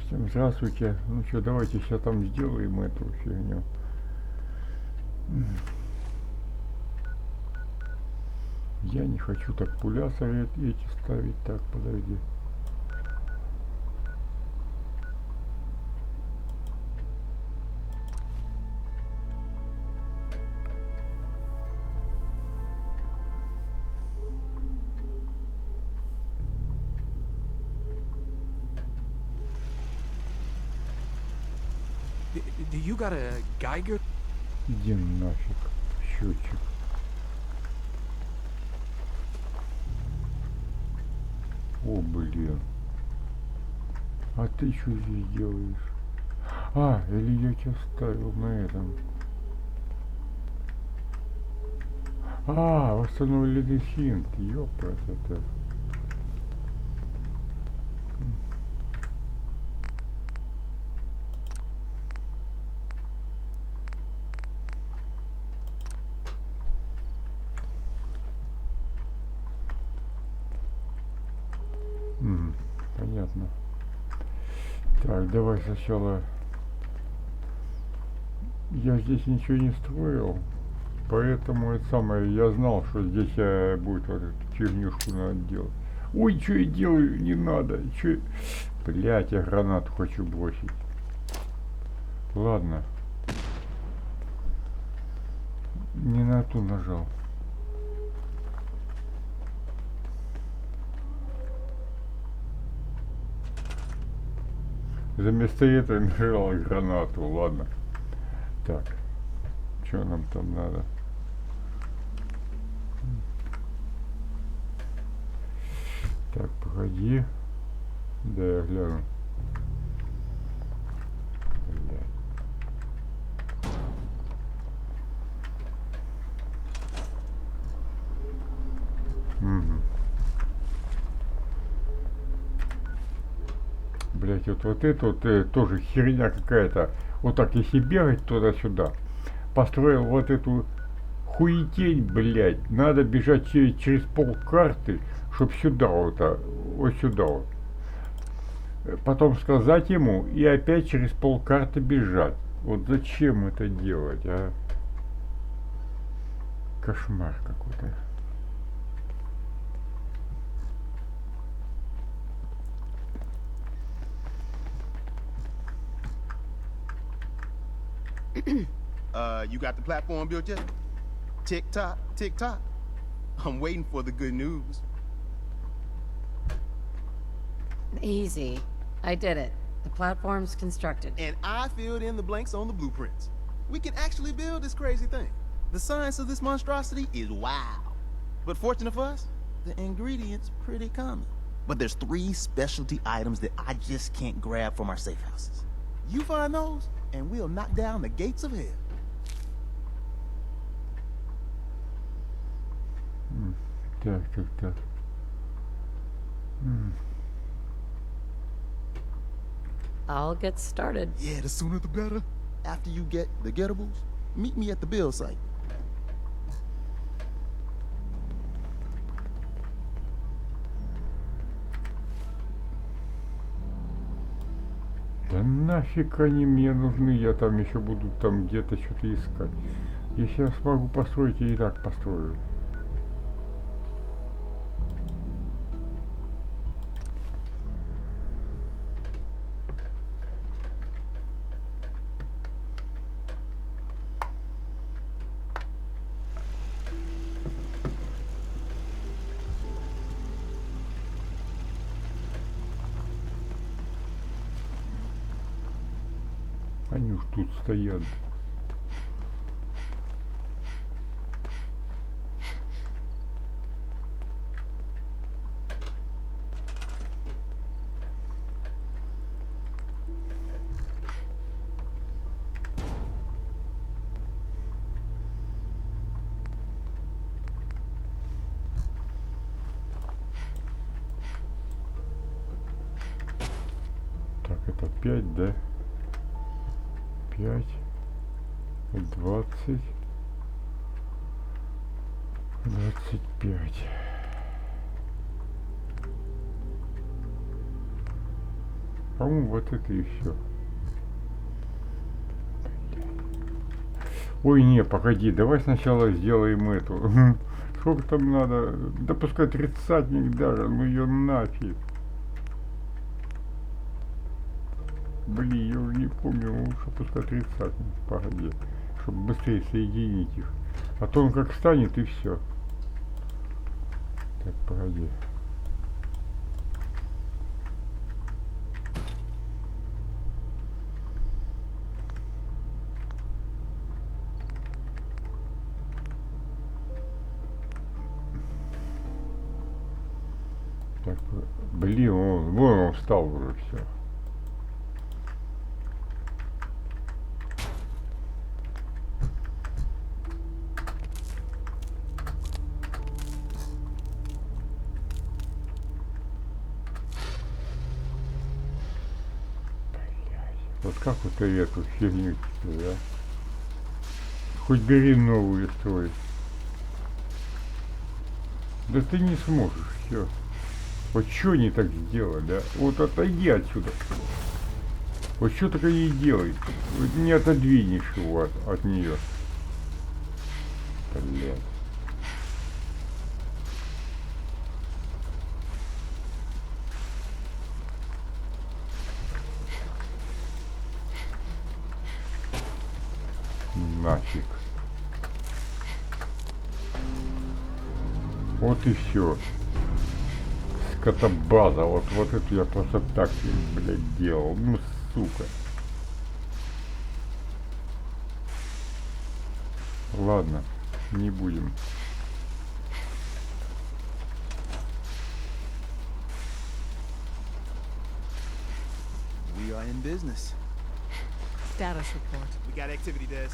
Всем здравствуйте. Ну что, давайте сейчас там сделаем эту фигню. Я не хочу так пулясоры эти ставить. Так, подожди. Do you got a Geiger? Иди нафиг, счетчик. О, блин. А ты что здесь делаешь? А, или я тебя ставил на этом. А, восстановленный синт. Ёпта это. Понятно. Так, давай сначала. Я здесь ничего не строил, поэтому это самое, я знал, что здесь будет вот эту фигнюшку надо делать. Ой, что я делаю, не надо, что... Блять, я гранату хочу бросить. Ладно. Не на ту нажал. Вместо этого нажал гранату, ладно. Так, что нам там надо? Так, погоди. Да, я гляну. Блядь. Угу. Блять, вот это вот тоже херня какая-то. Вот так если бегать туда-сюда. Построил вот эту хуетень, блять. Надо бежать через пол карты, чтоб сюда вот сюда вот. Потом сказать ему и опять через пол карты бежать. Вот зачем это делать, а? Кошмар какой-то. You got the platform built yet? Tick tock, tick tock. I'm waiting for the good news. Easy. I did it. The platform's constructed. And I filled in the blanks on the blueprints. We can actually build this crazy thing. The science of this monstrosity is wow. But fortunate for us, the ingredients pretty common. But there's 3 specialty items that I just can't grab from our safe houses. You find those, and we'll knock down the gates of hell. Так. I'll get started. Yeah, the sooner the better. After you get the gettables, meet me at the build site. Да нафиг они мне нужны, я там еще буду там где-то что-то искать. Если я смогу построить, я и так построю. Они уж тут стоят. Так, это 5, да? 5, 20, 25. По-моему, вот это и все. Ой, не, погоди, давай сначала сделаем эту. Сколько там надо? Да пускай тридцатник даже, ну ее нафиг. Блин, я уже не помню, лучше пускай тридцатник, погоди. Чтобы быстрее соединить их. А то он как станет и все. Так, погоди. Так, блин, вон он встал уже все. Вот как вот ты эту фигню теперь, а? Хоть бери новую строй. Да ты не сможешь, все. Вот что они так сделали, а? Вот отойди отсюда. Вот что так они делают? Вот не отодвинешь его от нее. Блядь. Нафиг. Вот и все. Скотобаза. Вот это я просто так, блядь, делал. Ну, сука. Ладно, не будем. We are in business. Status report. We got activity, Des.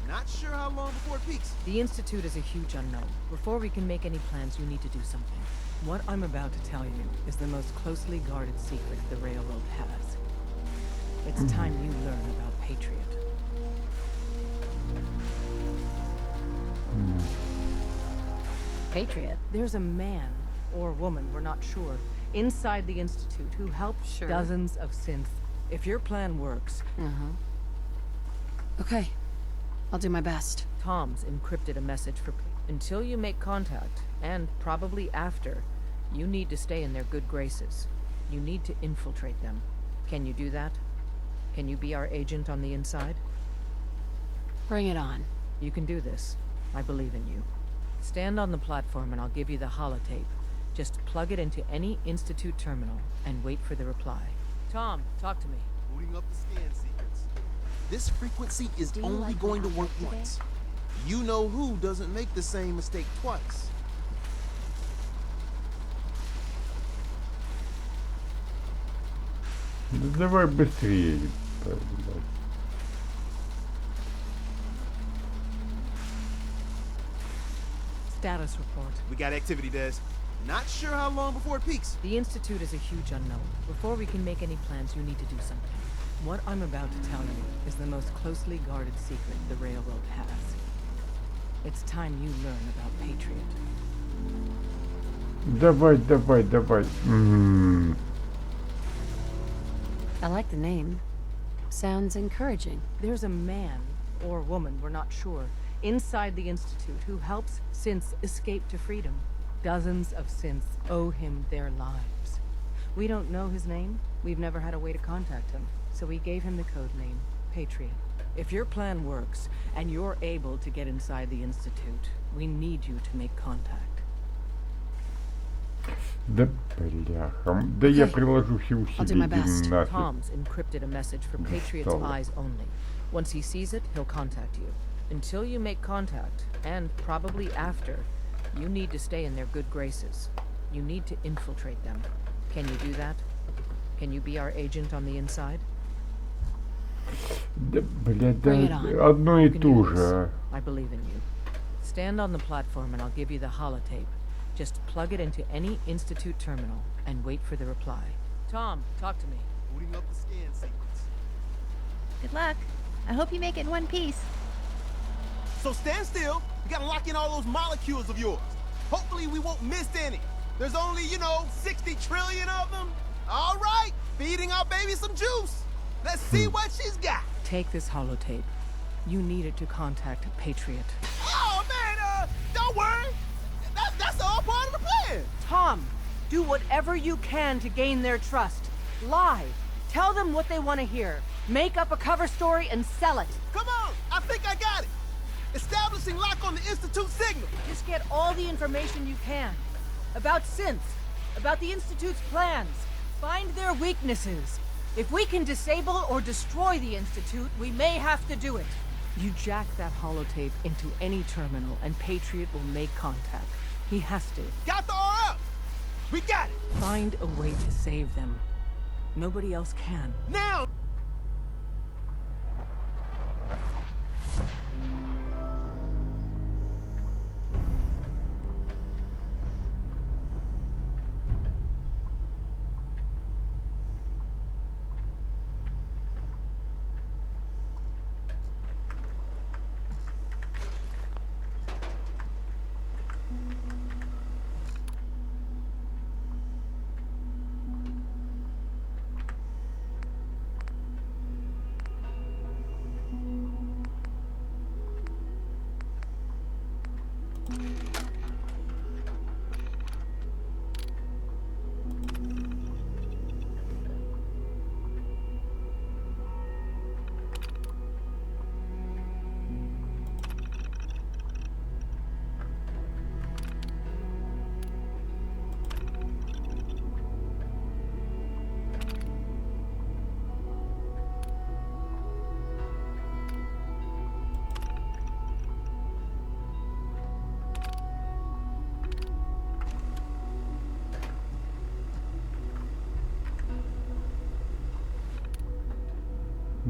Not sure how long before it peaks. The Institute is a huge unknown. Before we can make any plans, you need to do something. What I'm about to tell you is the most closely guarded secret the Railroad has. It's time you learn about Patriot. Patriot. There's a man or woman, we're not sure, inside the Institute who helps Sure. dozens of synths. If your plan works, Okay. I'll do my best. Tom's encrypted a message for until you make contact, and probably after, you need to stay in their good graces. You need to infiltrate them. Can you do that? Can you be our agent on the inside? Bring it on. You can do this. I believe in you. Stand on the platform and I'll give you the holotape. Just plug it into any Institute terminal and wait for the reply. Tom, talk to me. Booting up the scan sequence. This frequency is Do you only like going to my work outfit today? once. You know who doesn't make the same mistake twice. Да давай быстрее. Блядь. Status report. We got activity, Des. Not sure how long before it peaks. The Institute is a huge unknown. Before we can make any plans, you need to do something. What I'm about to tell you is the most closely guarded secret the Railroad has. It's time you learn about Patriot. Давай, давай, давай. I like the name. Sounds encouraging. There's a man or woman, we're not sure, inside the Institute who helps synths escape to freedom. Dozens of synths owe him their lives. We don't know his name. We've never had a way to contact him. So we gave him the code name, Patriot. If your plan works, and you're able to get inside the Institute, we need you to make contact. Да бляха. Да я приложу все I'll do my усилия, best. иди нафиг. Tom's encrypted a message for Patriot's Solid. eyes only. Once he sees it, he'll contact you. Until you make contact, and probably after, you need to stay in their good graces. You need to infiltrate them. Can you do that? Can you be our agent on the inside? Да, блядь, Bring it да on. одно и You can то do же. this. А. I believe in you. Stand on the platform and I'll give you the holotape. Just plug it into any Institute terminal and wait for the reply. Tom, talk to me. Booting up the scan sequence. Good luck. I hope you make it in one piece. So stand still. We gotta lock in all those molecules of yours. Hopefully we won't miss any. There's only, 60 trillion of them. All right, feeding our baby some juice. Let's see what she's got. Take this holotape. You need it to contact Patriot. Oh, man, don't worry. That's all part of the plan. Tom, do whatever you can to gain their trust. Lie. Tell them what they want to hear. Make up a cover story and sell it. Come on, I think I got it. Establishing lock on the Institute signal. Just get all the information you can. About synths, about the Institute's plans. Find their weaknesses. If we can disable or destroy the Institute, we may have to do it. You jack that holotape into any terminal and Patriot will make contact. He has to. Got the RF. We got it. Find a way to save them. Nobody else can. Now.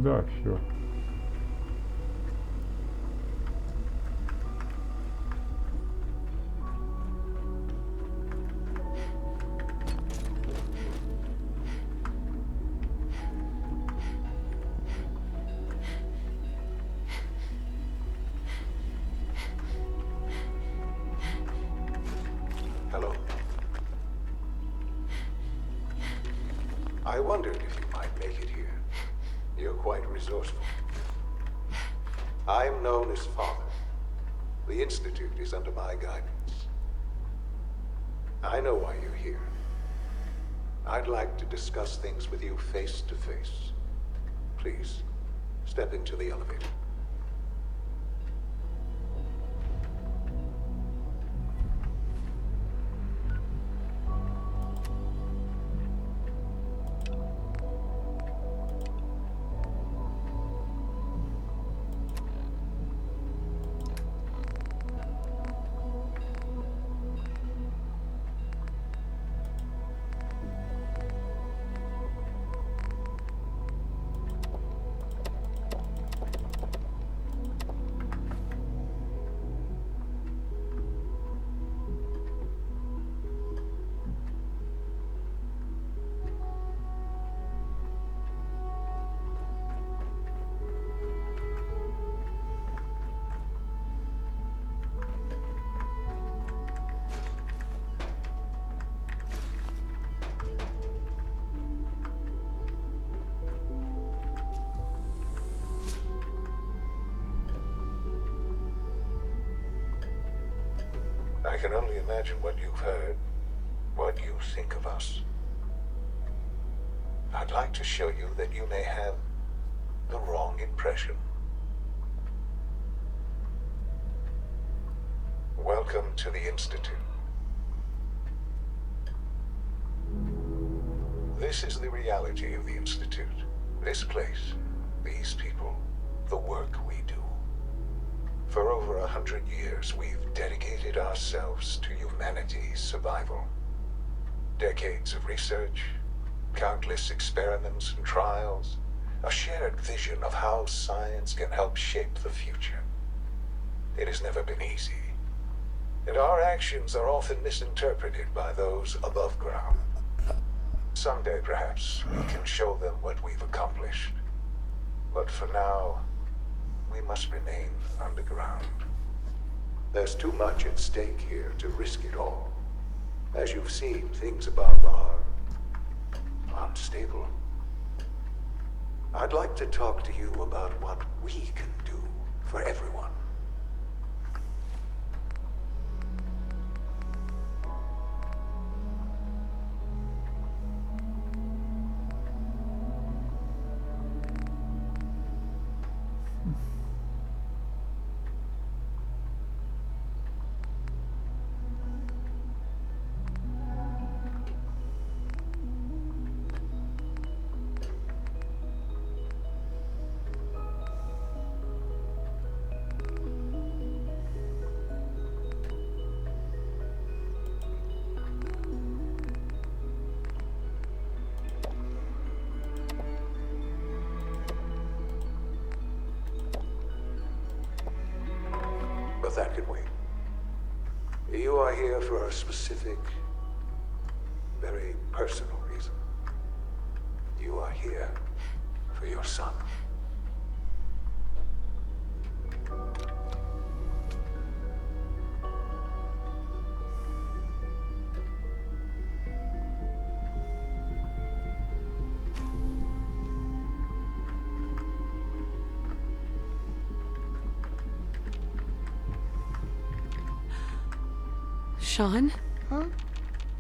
Да, все. Hello. I wondered if you might make it here. You're quite resourceful. I'm known as Father. The Institute is under my guidance. I know why you're here. I'd like to discuss things with you face to face. Please, step into the elevator. I can only imagine what you've heard, what you think of us. I'd like to show you that you may have the wrong impression. Welcome to the Institute. This is the reality of the Institute. This place, these people, the work we do. For over 100 years, we've dedicated ourselves to humanity's survival. Decades of research, countless experiments and trials, a shared vision of how science can help shape the future. It has never been easy, and our actions are often misinterpreted by those above ground. Someday, perhaps, we can show them what we've accomplished. But for now, we must remain underground. There's too much at stake here to risk it all. As you've seen, things above are unstable. I'd like to talk to you about what we can do for everyone. But that can wait. You are here for a specific, very personal reason. You are here for your son. Sean? Huh?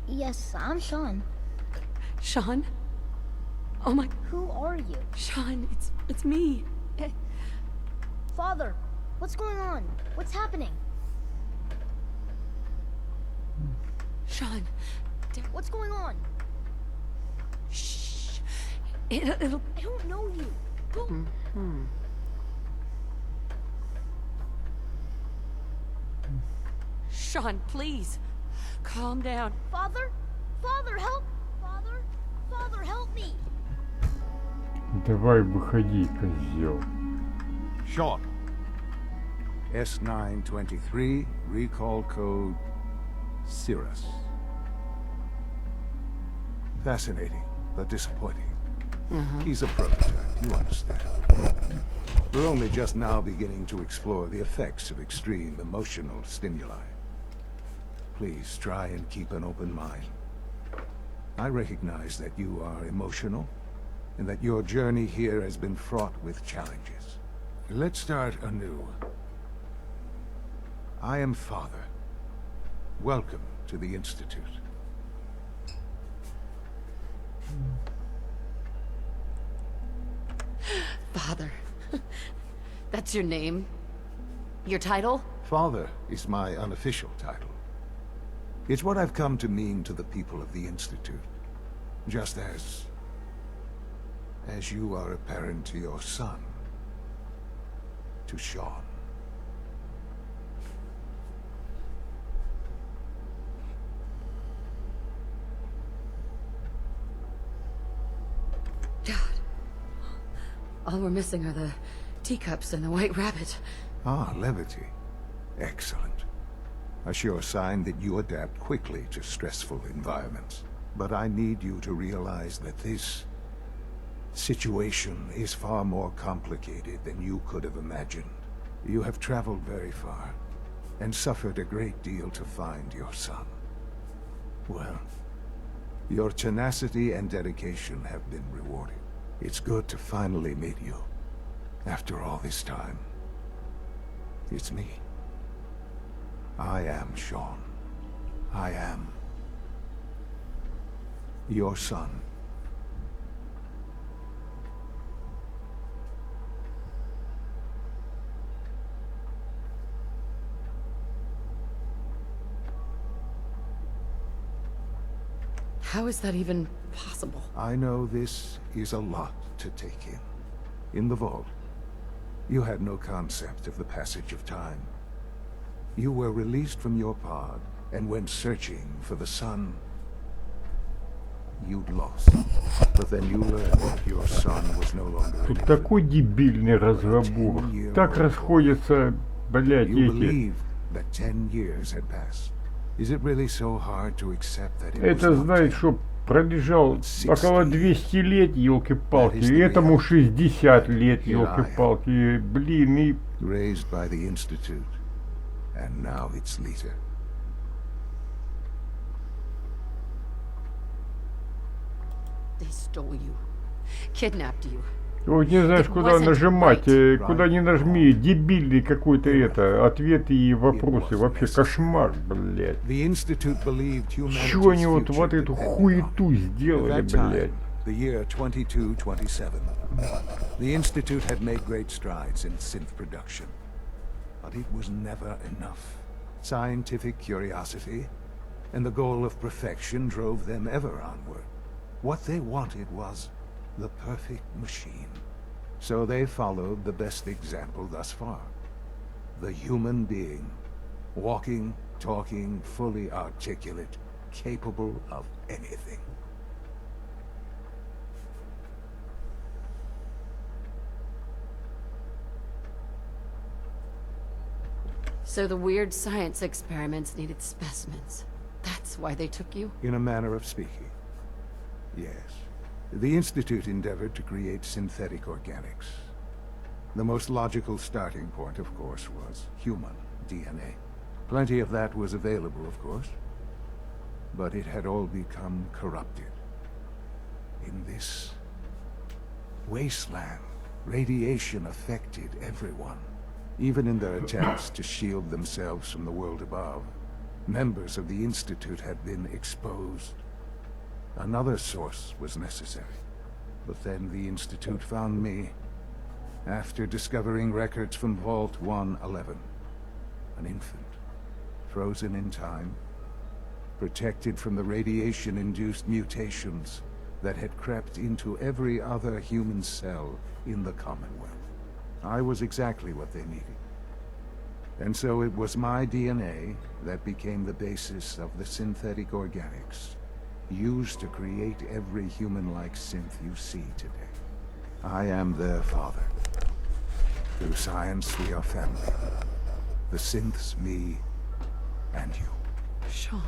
Yes, I'm Sean. Sean? Oh my... Who are you? Sean, it's me. Father, what's going on? What's happening? Sean. What's going on? Shh. It'll... I don't know you. Go. Sean, please. Calm down. Father? Father, help! Father? Father, help me! Давай выходи, козел. Sean. S923, recall code Cirrus. Fascinating, but disappointing. He's a prototype, you understand. We're only just now beginning to explore the effects of extreme emotional stimuli. Please try and keep an open mind. I recognize that you are emotional, and that your journey here has been fraught with challenges. Let's start anew. I am Father. Welcome to the Institute. Father. That's your name? Your title? Father is my unofficial title. It's what I've come to mean to the people of the Institute. Just as you are a parent to your son. To Sean. God. All we're missing are the teacups and the white rabbit. Ah, levity. Excellent. A sure sign that you adapt quickly to stressful environments. But I need you to realize that this situation is far more complicated than you could have imagined. You have traveled very far, and suffered a great deal to find your son. Well, your tenacity and dedication have been rewarded. It's good to finally meet you, after all this time. It's me. I am Sean. I am your son. How is that even possible? I know this is a lot to take in. In the vault, you had no concept of the passage of time. You were released from your pod and went searching for the sun you'd lost. But then you learned that your son was no longer Тут an такой дебильный разговор. Так расходятся, блядь, You эти. believed that 10 years had passed. Is it really so hard to accept that it was Это, not знаешь, 10? что пролежал около 200 лет, елки-палки, и этому 60 лет, елки-палки, блин, и... Raised by the Institute, and now its leader. They stole you. Kidnapped you. Вот не знаешь, It куда wasn't нажимать, right. куда не нажми, дебильный какой-то это, ответы и вопросы, вообще кошмар, блядь. The Institute believed Чего они humanity's вот future эту depended on. хуету At сделали, that time, блядь? the year 2227, the Institute had made great strides in synth production. But it was never enough. Scientific curiosity and the goal of perfection drove them ever onward. What they wanted was the perfect machine. So they followed the best example thus far. The human being. Walking, talking, fully articulate, capable of anything. So the weird science experiments needed specimens. That's why they took you? In a manner of speaking. Yes. The Institute endeavored to create synthetic organics. The most logical starting point, of course, was human DNA. Plenty of that was available, of course. But it had all become corrupted. In this wasteland, radiation affected everyone. Even in their attempts to shield themselves from the world above, members of the Institute had been exposed. Another source was necessary. But then the Institute found me, after discovering records from Vault 111. An infant, frozen in time, protected from the radiation-induced mutations that had crept into every other human cell in the Commonwealth. I was exactly what they needed. And so it was my DNA that became the basis of the synthetic organics used to create every human-like synth you see today. I am their father. Through science, we are family. The synths, me, and you. Sean.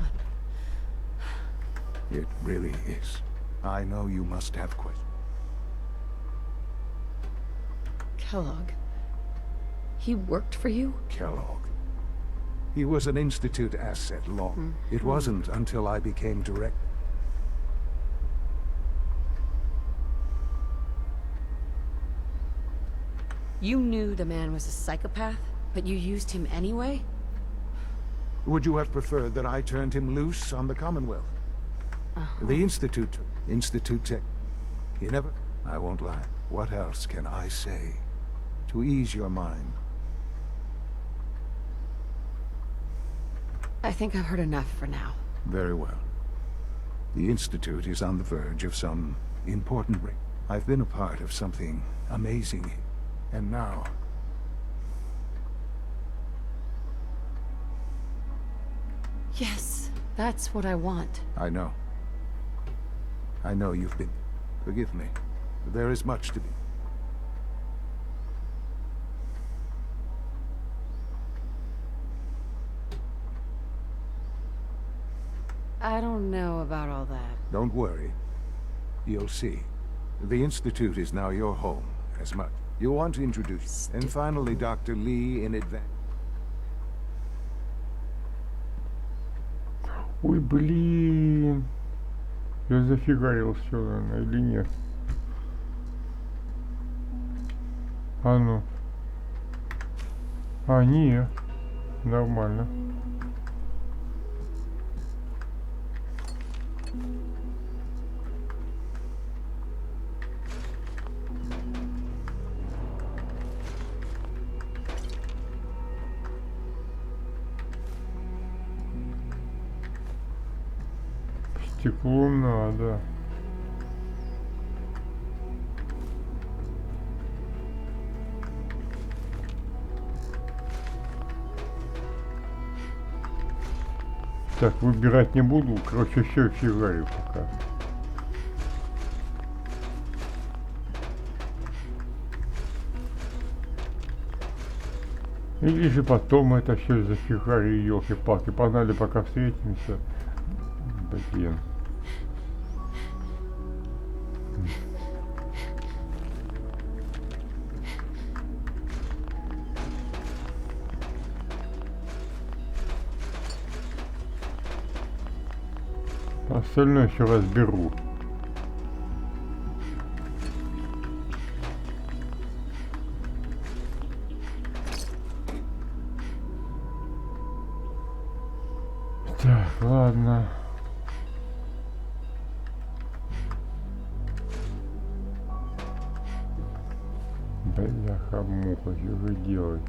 It really is. I know you must have questions. Kellogg. He worked for you? Kellogg. He was an Institute asset long. It wasn't until I became director. You knew the man was a psychopath, but you used him anyway? Would you have preferred that I turned him loose on the Commonwealth? The Institute Tech. You never... I won't lie. What else can I say to ease your mind? I think I've heard enough for now. Very well. The Institute is on the verge of some important break. I've been a part of something amazing. And now... Yes, that's what I want. I know. I know you've been... Forgive me. There is much to be... I don't know about all that. Don't worry. You'll see. The Institute is now your home, as much. You want to introduce... And finally, Dr. Lee in advance. Ой, блин. Я зафигарил все, наверное, или нет? А ну. А, не. Нормально. Стекло надо. Так, выбирать не буду. Короче, все фигарю пока. Или же потом это все зафигарю, елки-палки. Погнали, пока встретимся. Блин. Остальное еще разберу. Так, ладно. Бляха-муха, что же делать?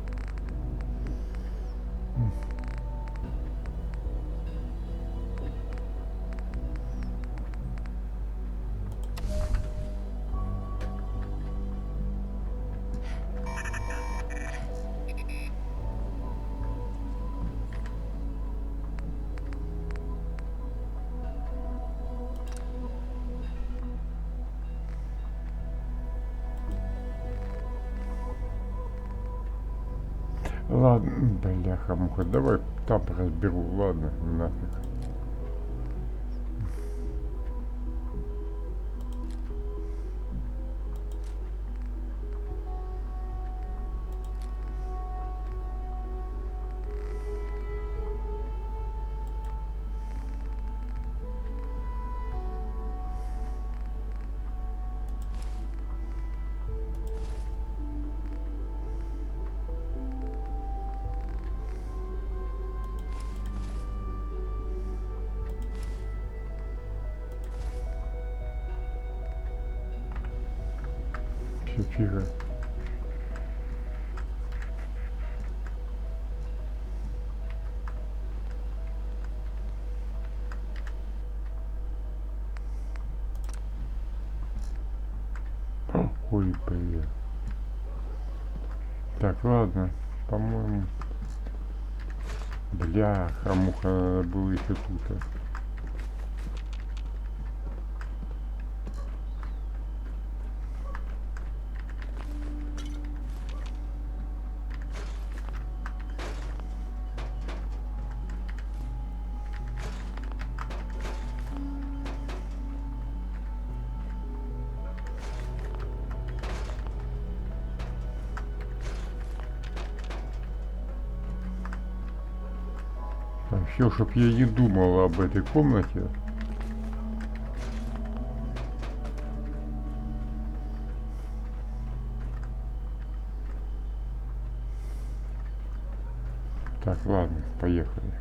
Ладно, бляха-муха, давай там разберу, ладно, нафиг. Все тихо. Ой, блин. Так, ладно, по-моему, бляха-муха, надо было еще тут. Все, чтоб я не думал об этой комнате. Так, ладно, поехали.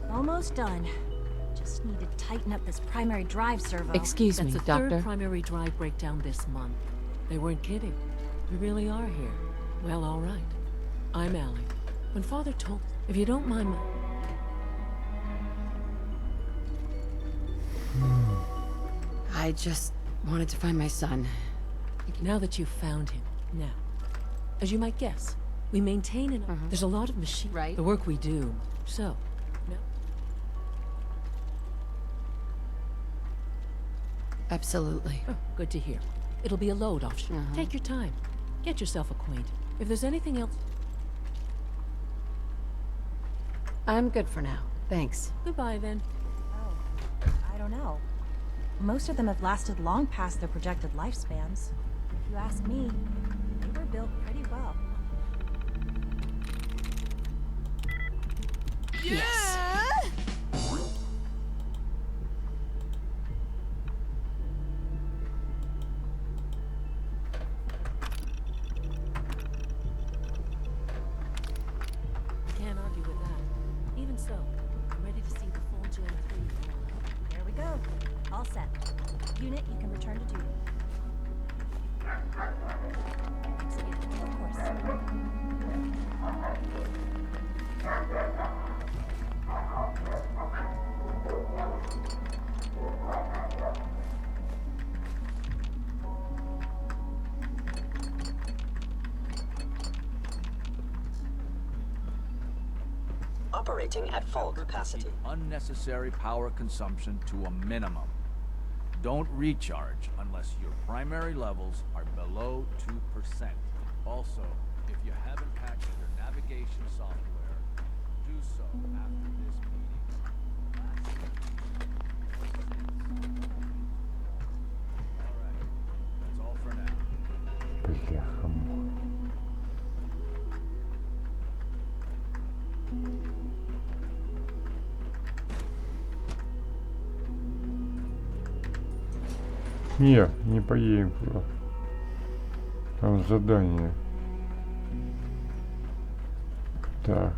Almost done. Just need to tighten up this primary drive servo. Excuse me, That's the Doctor. third primary drive breakdown this month. They weren't kidding. We really are here. Well, all right. I'm Allie. When Father told... If you don't mind... I just wanted to find my son. Now that you've found him, now, as you might guess, we maintain an... There's a lot of machine... Right. The work we do. So, no. Absolutely. Oh, good to hear. It'll be a load off. Take your time. Get yourself acquainted. If there's anything else... I'm good for now. Thanks. Goodbye, then. Oh, I don't know. Most of them have lasted long past their projected lifespans. If you ask me, they were built pretty well. Yes. Can't argue with that. Even so, I'm ready to see the full Gen 3. There we go. All set. Unit, you can return to duty. Of course. Operating at full capacity. Unnecessary power consumption to a minimum. Don't recharge unless your primary levels are below 2%. Also, if you haven't patched your navigation software, do so after this meeting. Alright, that's all for now. Бляха-муха. Не, не поедем туда. Там задание. Так.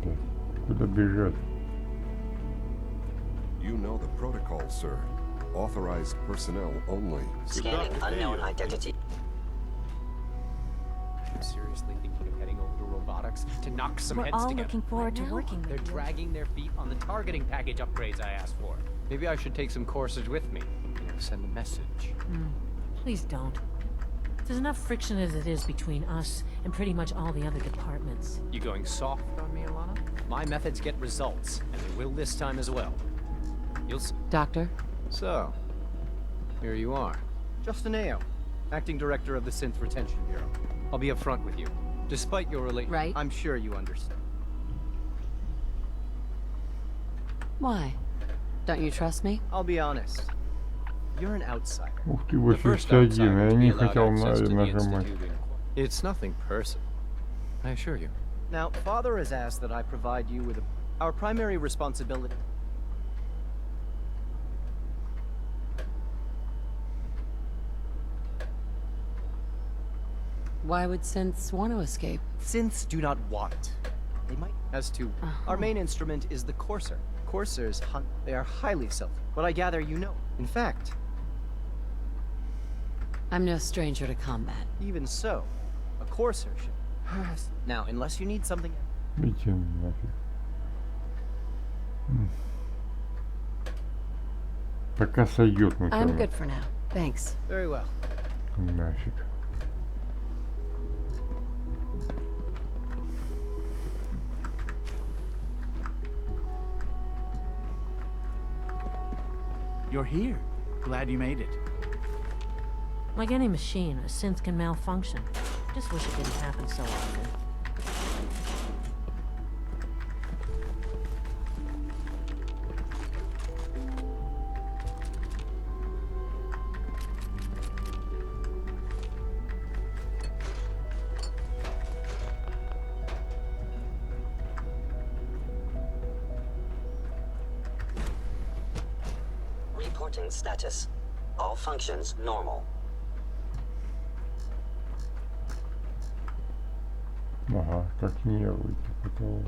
Блядь, куда бежать? You know the protocol, sir. Authorized personnel only. Scanning unknown identity. I'm seriously thinking of heading over to robotics to knock some We're heads all together. looking forward to working They're with you. dragging their feet on the targeting package upgrades I asked for. Maybe I should take some courses with me. You know, send a message. Please don't. There's enough friction as it is between us and pretty much all the other departments. You going soft on me, Alana? My methods get results, and they will this time as well. You'll s- Doctor? So, here you are. Justin Ayo, acting director of the Synth Retention Bureau. I'll be upfront with you. Despite your Right. I'm sure you understand. Why? Don't you trust me? I'll be honest. You're an outsider. Ух ты, The first 81, outsider я to be не allowed хотел access to the нажимать. Institute. It's nothing personal, I assure you. Now, Father has asked that I provide you with our primary responsibility. Why would synths want to escape? Synths do not want it. They might. As to our main instrument is the Courser. Coursers hunt. They are highly self. But I gather you know. In fact, I'm no stranger to combat. even so, a Courser should. Now, unless you need something. Идите нафиг. Пока сойдет, ну I'm чё, good for now. Thanks. Very well. нафиг. You're here. Glad you made it. Like any machine, a synth can malfunction. Just wish it didn't happen so often. Reporting status. All functions normal. Ага, как нервы, типа того.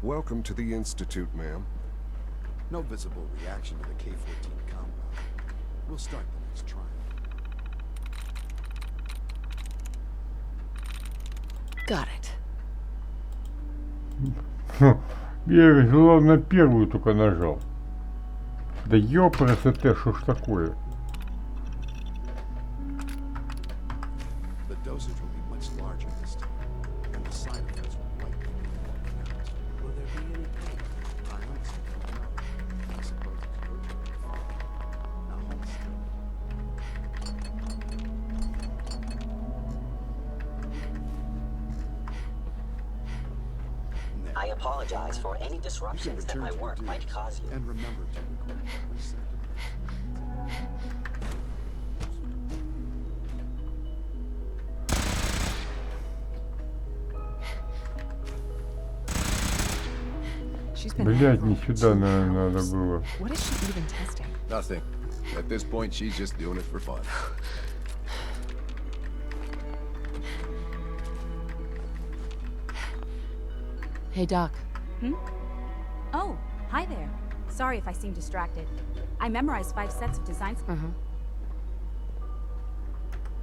Welcome to the Institute, ma'am. No visible reaction to the K-14 compound. We'll start the next trial. Got it. Я главное первую только нажал. Да ёпрст, что ж такое? The dosage will be much larger this time, and the side effects will likely be more pronounced. Will there be any pain? I honestly don't know. I suppose it's urgent. Now hold still. I apologize for any disruptions that my work might cause you. And remember to record every second. She's been Блядь, не out сюда, for 2 наверное, надо hours. было. What is she even testing? Nothing. At this point, she's just doing it for fun. Hey, Doc. Oh, hi there. Sorry if I seem distracted. I memorized 5 sets of designs.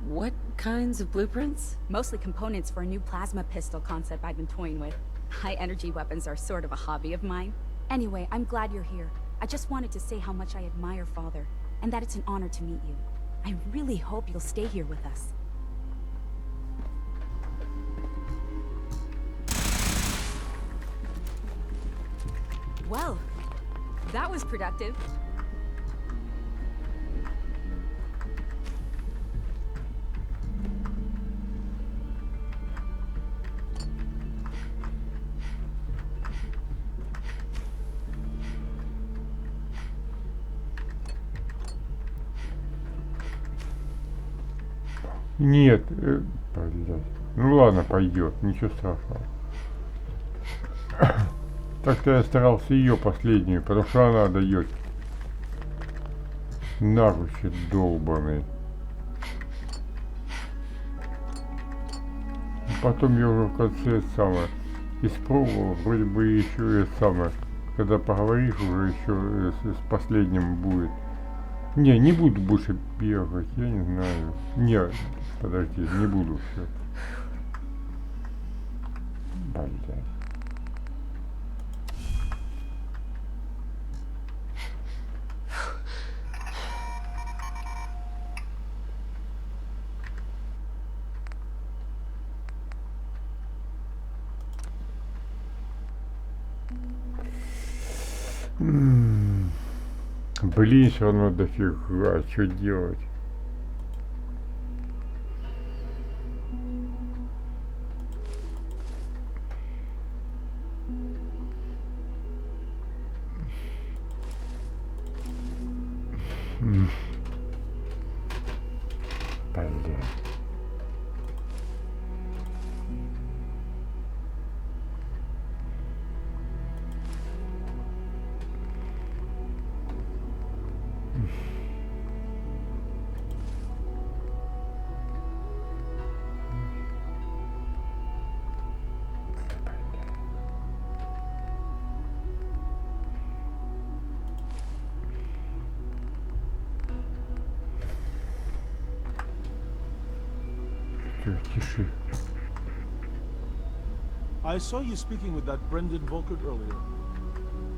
What kinds of blueprints? Mostly components for a new plasma pistol concept I've been toying with. High energy weapons are sort of a hobby of mine. Anyway, I'm glad you're here. I just wanted to say how much I admire Father, and that it's an honor to meet you. I really hope you'll stay here with us. Well, that was productive. Нет, блядь. Ну ладно, пойдет, ничего страшного. Так-то я старался ее последнюю, потому что она дает наручи долбаные. Потом я уже в конце самое испробовал, вроде бы еще и самое, когда поговоришь уже еще с последним будет. Не буду больше бегать, я не знаю. Нет, подожди, не буду все. Блядь. Блин, все равно дофига, что делать? Блин. Тише. I saw you speaking with that Brendan Volkert earlier.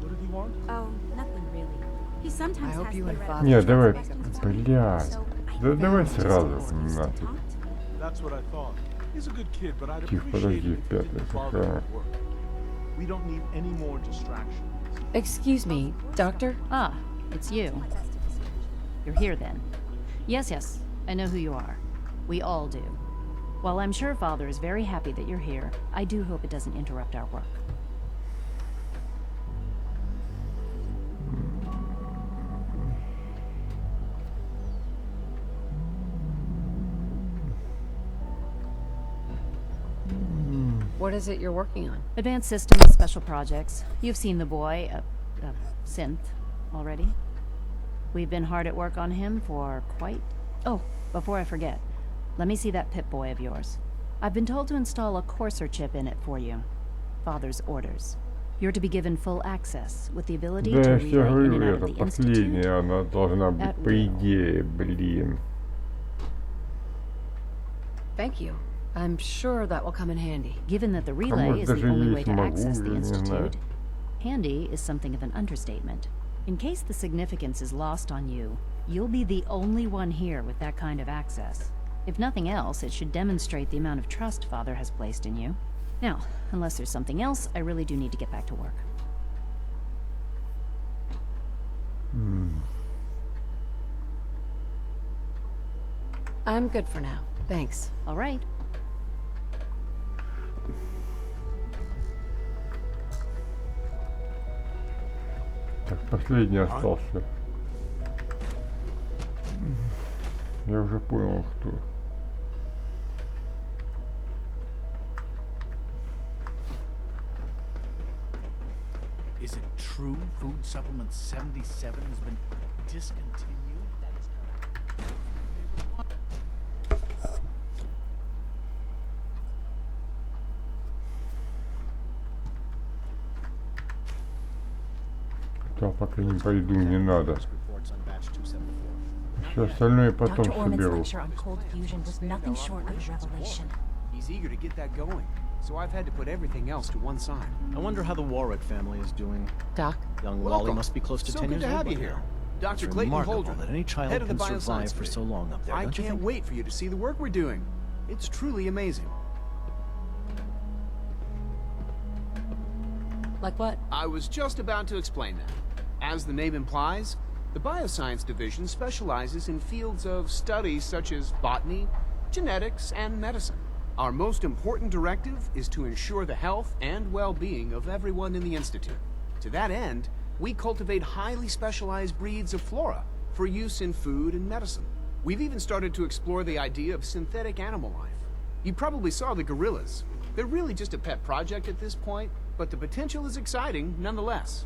What did he want? Oh, nothing really. He sometimes has the red. Не, давай, блядь. Да давай сразу нафиг. That's what I thought. He's a good kid, but I'd Тихо, appreciate подожди, it if в you пятое didn't bother сохраняй. with work. We don't need any more distractions. Excuse me, Doctor? Ah, it's you. You're here then. Yes, I know who you are. We all do. While I'm sure Father is very happy that you're here, I do hope it doesn't interrupt our work. What is it you're working on? Advanced systems, special projects. You've seen the boy, Synth, already. We've been hard at work on him for quite... Oh, before I forget, let me see that Pip-Boy of yours. I've been told to install a Courser chip in it for you. Father's orders. You're to be given full access, with the ability Да, to я relay все in говорю, and out of это the Institute. последняя, она должна быть, at по will. идее, блин. Thank you. I'm sure that will come in handy. Given that the А relay может is the даже only и way to смогу, access the я не знаю. Institute, handy is something of an understatement. In case the significance is lost on you, you'll be the only one here with that kind of access. If nothing else, it should demonstrate the amount of trust Father has placed in you. Now, unless there's something else, I really do need to get back to work. I'm good for now. Thanks. All right. Так, последний остался. Я уже понял, кто. Is it true Food Supplement 77 has been discontinued? That is correct. Да, пока не пойду, не надо. Все остальное потом Dr. Orman's соберу. lecture on cold fusion was nothing short of a revelation. He's eager to get that going, so I've had to put everything else to one side. I wonder how the Warwick family is doing. Doc? Young Welcome. Wally must be close to So 10 good years to old have by you here. now. Dr. It's Clayton remarkable Holdren, that any child head of the can survive Bioscience for so Division. long up there, I don't you can't think? wait for you to see the work we're doing. It's truly amazing. Like what? I was just about to explain that. As the name implies, the Bioscience Division specializes in fields of study such as botany, genetics, and medicine. Our most important directive is to ensure the health and well-being of everyone in the Institute. To that end, we cultivate highly specialized breeds of flora for use in food and medicine. We've even started to explore the idea of synthetic animal life. You probably saw the gorillas. They're really just a pet project at this point, but the potential is exciting nonetheless.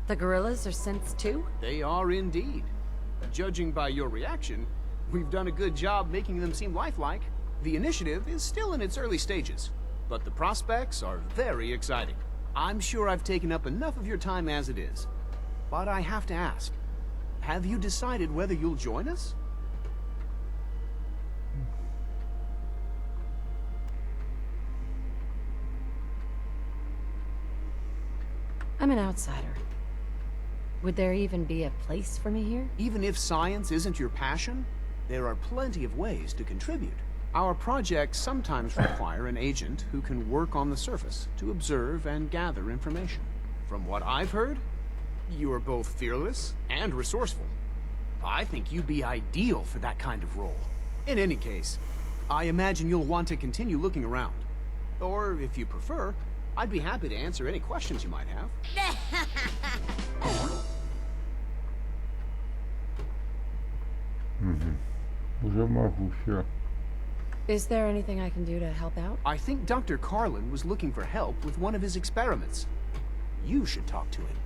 The gorillas are synths too? They are indeed. Judging by your reaction, we've done a good job making them seem lifelike. The initiative is still in its early stages, but the prospects are very exciting. I'm sure I've taken up enough of your time as it is, but I have to ask, have you decided whether you'll join us? I'm an outsider. Would there even be a place for me here? Even if science isn't your passion, there are plenty of ways to contribute. Our projects sometimes require an agent who can work on the surface to observe and gather information. From what I've heard, you are both fearless and resourceful. I think you'd be ideal for that kind of role. In any case, I imagine you'll want to continue looking around. Or, if you prefer, I'd be happy to answer any questions you might have. Уже могу, все. Is there anything I can do to help out? I think Dr. Carlin was looking for help with one of his experiments. You should talk to him.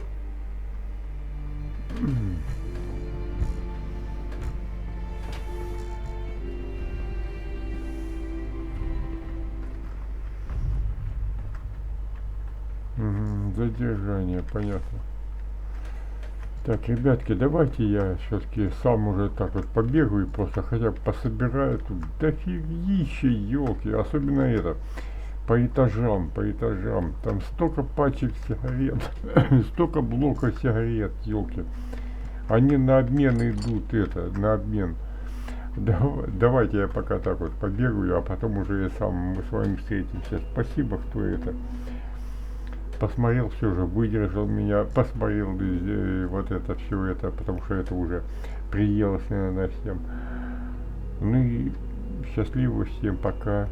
Задержание, понятно. Так, ребятки, давайте я все-таки сам уже так вот побегаю, просто хотя бы пособираю тут дофигища, елки, особенно это, по этажам, там столько пачек сигарет, столько блоков сигарет, елки, они на обмен идут, на обмен. Давайте я пока так вот побегаю, а потом уже я сам, мы с вами встретимся. Спасибо, кто посмотрел, все же выдержал меня, посмотрел вот это все это, потому что это уже приелось, наверное, всем. Ну и счастливо всем, пока.